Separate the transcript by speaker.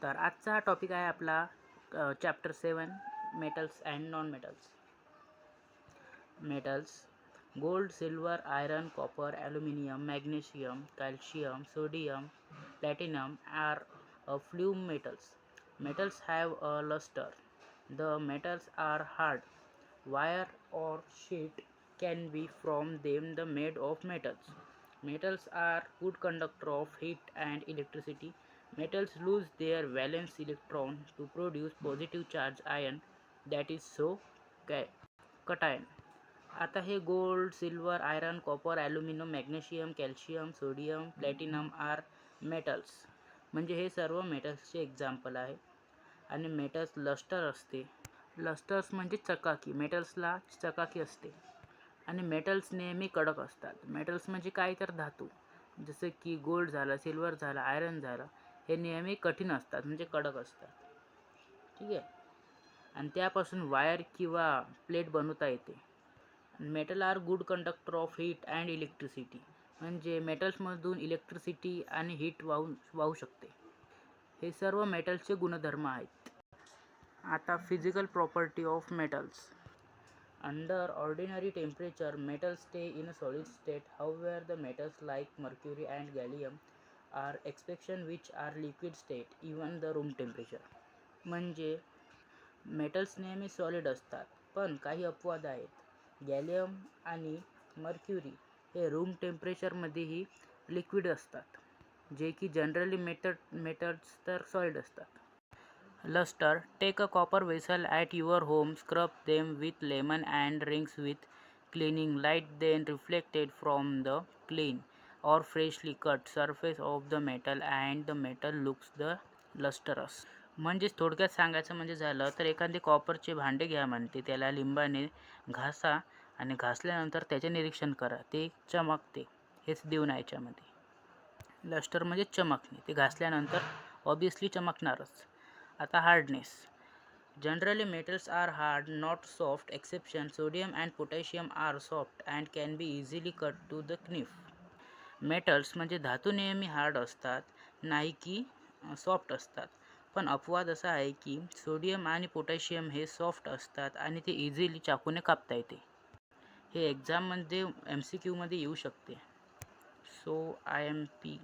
Speaker 1: नमस्कार. आजचा हा टॉपिक आहे आपला chapter 7 metals and non metals. Metals gold, silver, iron, copper, aluminium, magnesium, calcium, sodium, platinum are flume metals. Metals have a luster. The metals are hard. Wire or sheet can be from them the made of metals. Metals are good conductor of heat and electricity. Metals lose their valence electron to produce positive charge ion that is so cation. आता हे gold, silver, iron, copper, aluminium, magnesium, calcium, sodium, platinum are metals. म्हणजे हे सर्व मेटल्सचे example आहे. आणि metals lustre असते. लस्टर्स म्हणजे चकाकी. मेटल्सला चकाकी असते. आणि मेटल्स नेहमी कडक असतात. मेटल्स म्हणजे काय तर धातू, जसे की गोल्ड झालं, सिल्वर झालं, आयरन झालं, हे नेहमी कठीण असतात म्हणजे कडक असतात. ठीक आहे. आणि त्यापासून वायर किंवा प्लेट बनवता येते. Metal are good conductor of heat and electricity. म्हणजे मेटल्समधून इलेक्ट्रिसिटी आणि हीट वाहू शकते. हे सर्व मेटल्सचे गुणधर्म आहेत. आता physical property of metals. Under ordinary temperature metals stay in a solid state. However the metals like mercury and gallium are exception which are liquid state even the room temperature. म्हणजे metals नेहमी solid असतात, पण काही अपवाद आहेत. Gallium आणि mercury हे room टेम्परेचरमध्येही liquid असतात, जे की जनरली मेटल्स तर सॉलिड असतात. Lustre. Take a copper vessel at your home, scrub them with lemon and rinse with cleaning light, then reflected from the clean or freshly cut surface of the metal and the metal looks the lustrous. म्हणजे थोडक्यात सांगायचं म्हणजे झालं तर एखादे कॉपरचे भांडे घ्या म्हणते, त्याला लिंबाने घासा आणि घासल्यानंतर त्याचे निरीक्षण करा, ते चमकते. हेच देऊन आहे याच्यामध्ये. लस्टर म्हणजे चमकणे. ते घासल्यानंतर ऑब्वियसली चमकणारच. आता hardness. Generally metals are hard, not soft. Exception sodium and potassium are soft and can be easily cut to the knife. Metals म्हणजे धातू नेहमी हार्ड असतात, नाही की सॉफ्ट असतात. पण अपवाद असा आहे की सोडियम आणि पोटॅशियम हे सॉफ्ट असतात आणि ते इझिली चाकूने कापता येते. हे एक्झाममध्ये MCQ मध्ये येऊ शकते. So IMP